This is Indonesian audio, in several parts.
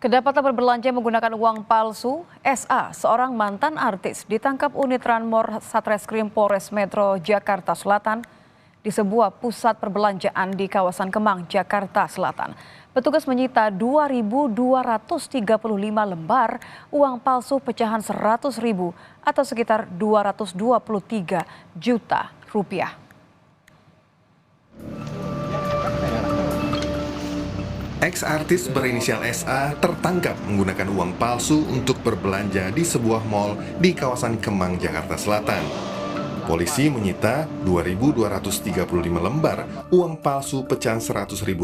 Kedapatan berbelanja menggunakan uang palsu, SA, seorang mantan artis, ditangkap unit Ranmor Satreskrim Polres Metro Jakarta Selatan di sebuah pusat perbelanjaan di kawasan Kemang, Jakarta Selatan. Petugas menyita 2.235 lembar uang palsu pecahan 100.000 atau sekitar 223 juta rupiah. Ex-artis berinisial SA tertangkap menggunakan uang palsu untuk berbelanja di sebuah mal di kawasan Kemang, Jakarta Selatan. Polisi menyita 2.235 lembar uang palsu pecahan Rp100.000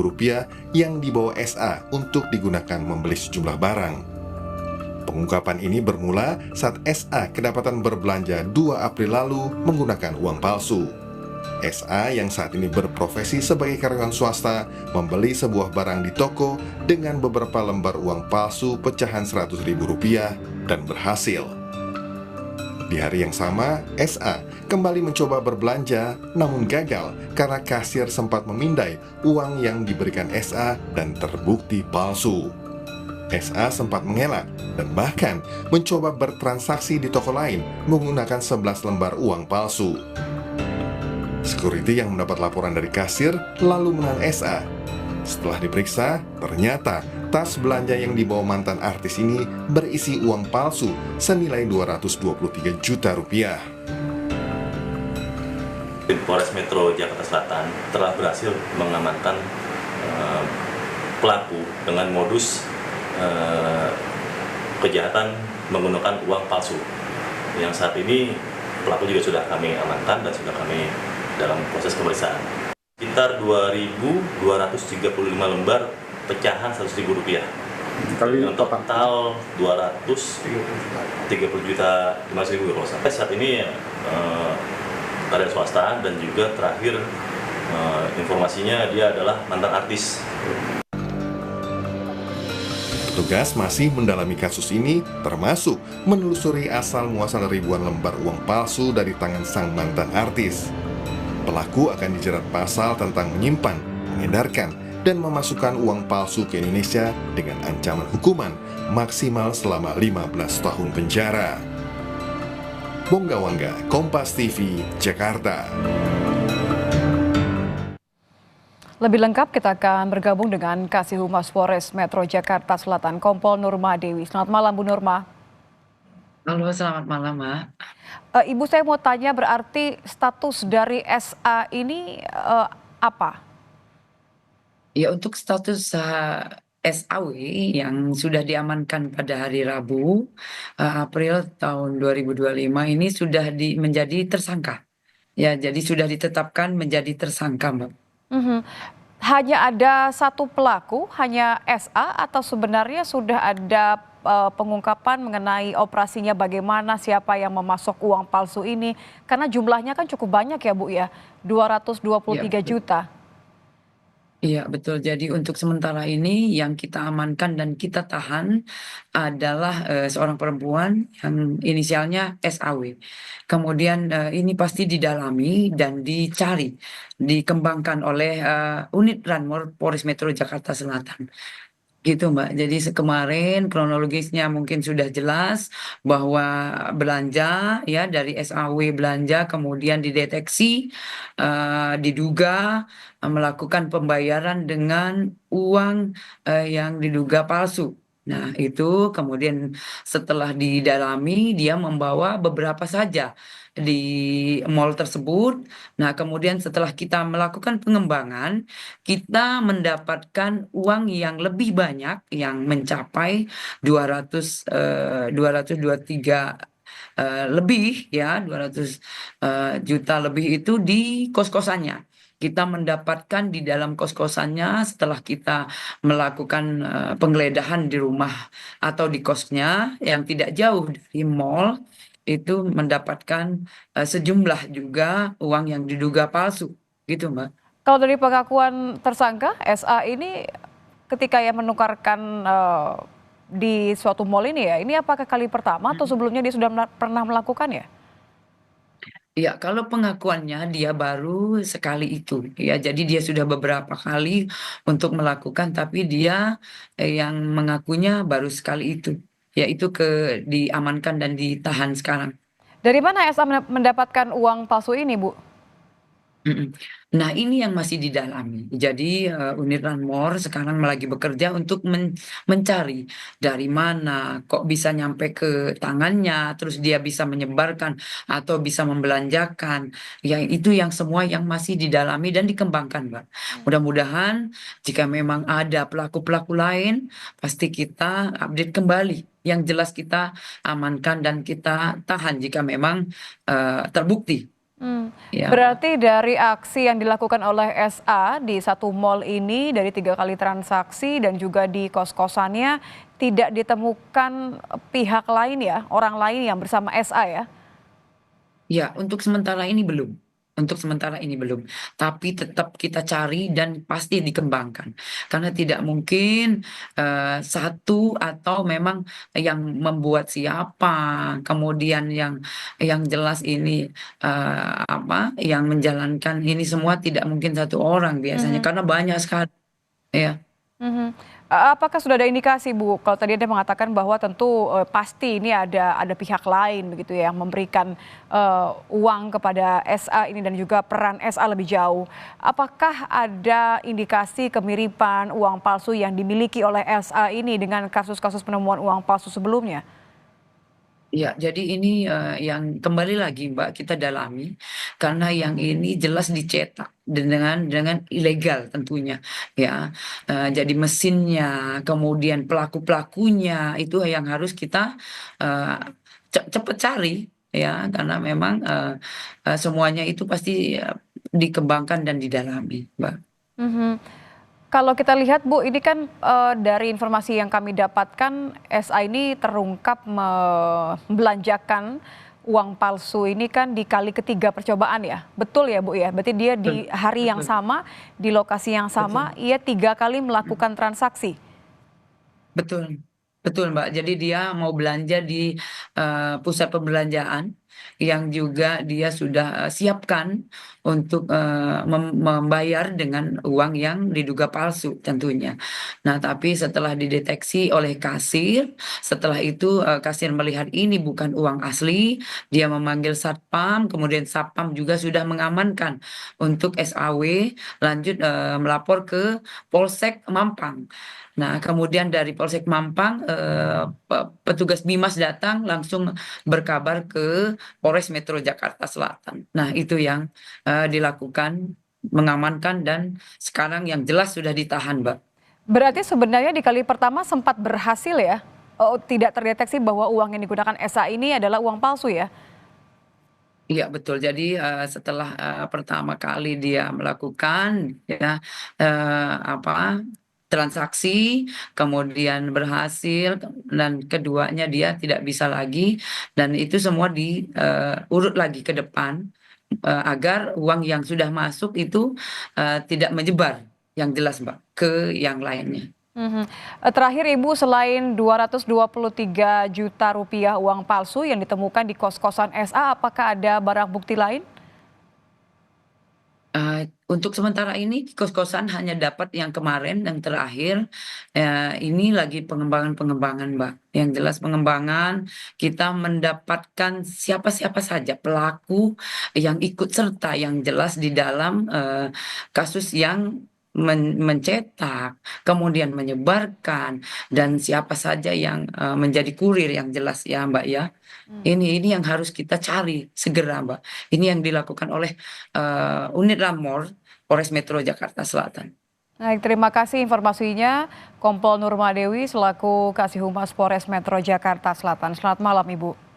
yang dibawa SA untuk digunakan membeli sejumlah barang. Pengungkapan ini bermula saat SA kedapatan berbelanja 2 April lalu menggunakan uang palsu. SA yang saat ini berprofesi sebagai karyawan swasta membeli sebuah barang di toko dengan beberapa lembar uang palsu pecahan Rp100.000 dan berhasil. Di hari yang sama, SA kembali mencoba berbelanja namun gagal karena kasir sempat memindai uang yang diberikan SA dan terbukti palsu. SA sempat mengelak dan bahkan mencoba bertransaksi di toko lain menggunakan 11 lembar uang palsu. Security yang mendapat laporan dari kasir lalu menahan SA. Setelah diperiksa, ternyata tas belanja yang dibawa mantan artis ini berisi uang palsu senilai 223 juta rupiah. Polres Metro Jakarta Selatan telah berhasil mengamankan pelaku dengan modus kejahatan menggunakan uang palsu. Yang saat ini pelaku juga sudah kami amankan dan sudah kami dalam proses pemeriksaan. Sekitar 2.235 lembar pecahan Rp100.000. Untuk total 230 juta 500.000 kalau sampai saat ini karyawan swasta dan juga terakhir informasinya dia adalah mantan artis. Petugas masih mendalami kasus ini, termasuk menelusuri asal muasal ribuan lembar uang palsu dari tangan sang mantan artis. Pelaku akan dijerat pasal tentang menyimpan, mengedarkan, dan memasukkan uang palsu ke Indonesia dengan ancaman hukuman maksimal selama 15 tahun penjara. Bongga Wangga, Kompas TV, Jakarta. Lebih lengkap kita akan bergabung dengan Kasih Humas Polres Metro Jakarta Selatan, Kompol Nurma Dewi. Selamat malam Bu Nurma. Halo, selamat malam, Mbak. Ibu, saya mau tanya, berarti status dari SA ini apa? Ya, untuk status SAW yang sudah diamankan pada hari Rabu, April tahun 2025 ini sudah menjadi tersangka. Ya, jadi sudah ditetapkan menjadi tersangka, Mbak. Hanya ada satu pelaku, hanya SA, atau sebenarnya sudah ada pengungkapan mengenai operasinya, bagaimana, siapa yang memasok uang palsu ini? Karena jumlahnya kan cukup banyak ya Bu ya, 223 juta. Iya, betul. Jadi untuk sementara ini yang kita amankan dan kita tahan adalah seorang perempuan yang inisialnya SAW. Kemudian ini pasti didalami dan dicari, dikembangkan oleh unit Ranmor Polres Metro Jakarta Selatan. Gitu, Mbak. Jadi kemarin kronologisnya mungkin sudah jelas bahwa belanja ya dari SAW belanja kemudian dideteksi diduga melakukan pembayaran dengan uang yang diduga palsu. Nah, itu kemudian setelah didalami dia membawa beberapa saja di mall tersebut. Nah, kemudian setelah kita melakukan pengembangan, kita mendapatkan uang yang lebih banyak yang mencapai 223 lebih ya 200 juta lebih itu di kos-kosannya. Kita mendapatkan di dalam kos-kosannya setelah kita melakukan penggeledahan di rumah atau di kosnya yang tidak jauh dari mall itu mendapatkan sejumlah juga uang yang diduga palsu gitu, Mbak. Kalau dari pengakuan tersangka, SA ini ketika ya menukarkan di suatu mall ini ya, ini apakah kali pertama atau sebelumnya dia sudah pernah melakukan ya? Ya, kalau pengakuannya dia baru sekali itu, ya. Jadi dia sudah beberapa kali untuk melakukan, tapi dia yang mengakunya baru sekali itu, yaitu diamankan dan ditahan sekarang. Dari mana SA mendapatkan uang palsu ini, Bu? Mhm. Nah, ini yang masih didalami. Jadi, unit Ranmor sekarang lagi bekerja untuk mencari dari mana kok bisa nyampe ke tangannya, terus dia bisa menyebarkan atau bisa membelanjakan. Ya, itu yang semua yang masih didalami dan dikembangkan, Mbak. Mudah-mudahan jika memang ada pelaku-pelaku lain, pasti kita update kembali. Yang jelas kita amankan dan kita tahan jika memang, terbukti, Hmm, ya. berarti dari aksi yang dilakukan oleh SA di satu mall ini dari 3 kali transaksi dan juga di kos-kosannya tidak ditemukan pihak lain ya, orang lain yang bersama SA ya? Ya, untuk sementara ini belum. Untuk sementara ini belum. Tapi tetap kita cari dan pasti dikembangkan. Karena tidak mungkin satu atau memang yang membuat siapa, kemudian yang jelas ini yang menjalankan ini semua tidak mungkin satu orang biasanya Mhm, karena banyak sekali ya. mhm. Apakah sudah ada indikasi, Bu? Kalau tadi Anda mengatakan bahwa tentu pasti ini ada pihak lain begitu ya yang memberikan uang kepada SA ini dan juga peran SA lebih jauh. Apakah ada indikasi kemiripan uang palsu yang dimiliki oleh SA ini dengan kasus-kasus penemuan uang palsu sebelumnya? Ya, jadi ini, yang kembali lagi Mbak, kita dalami, karena yang ini jelas dicetak dengan ilegal tentunya, ya. Jadi mesinnya, kemudian pelaku-pelakunya, itu yang harus kita, eee, cepet cari, ya, karena memang, semuanya itu pasti, dikembangkan dan didalami, Mbak. Mhm. Kalau kita lihat Bu, ini kan dari informasi yang kami dapatkan SA ini terungkap membelanjakan uang palsu ini kan di kali ketiga percobaan ya, betul ya Bu ya? Berarti dia Betul di hari yang betul sama, di lokasi yang betul. sama, ia 3 kali melakukan transaksi. Betul, betul Mbak. Jadi dia mau belanja di, pusat perbelanjaan yang juga dia sudah, siapkan untuk, membayar dengan uang yang diduga palsu tentunya. Nah, tapi setelah dideteksi oleh kasir, setelah itu, kasir melihat ini bukan uang asli, dia memanggil satpam, kemudian satpam juga sudah mengamankan untuk SAW, lanjut, melapor ke Polsek Mampang. Nah, kemudian dari Polsek Mampang, petugas Bimas datang langsung berkabar ke Polres Metro Jakarta Selatan. Nah, itu yang, dilakukan, mengamankan dan sekarang yang jelas sudah ditahan, Mbak. Berarti sebenarnya di kali pertama sempat berhasil ya? Oh, tidak terdeteksi bahwa uang yang digunakan SA ini adalah uang palsu ya? Iya betul. Jadi, setelah, pertama kali dia melakukan ya, apa, transaksi, kemudian berhasil, dan keduanya dia tidak bisa lagi, dan itu semua urut lagi ke depan, agar uang yang sudah masuk itu, tidak menyebar, yang jelas Mbak, ke yang lainnya. Mhm. Terakhir Ibu, selain Rp223 juta uang palsu yang ditemukan di kos-kosan SA, apakah ada barang bukti lain? Untuk sementara ini kos-kosan hanya dapat yang kemarin, yang terakhir, ini lagi pengembangan-pengembangan, Mbak. Yang jelas pengembangan, kita mendapatkan siapa-siapa saja pelaku yang ikut serta, yang jelas di dalam, kasus yang mencetak, kemudian menyebarkan, dan siapa saja yang, menjadi kurir yang jelas ya, Mbak, ya. Ini yang harus kita cari segera, Mbak. Ini yang dilakukan oleh, unit Ramor, Polres Metro Jakarta Selatan. Baik, terima kasih informasinya Kompol Nurmadewi selaku Kasih Humas Polres Metro Jakarta Selatan. Selamat malam Ibu.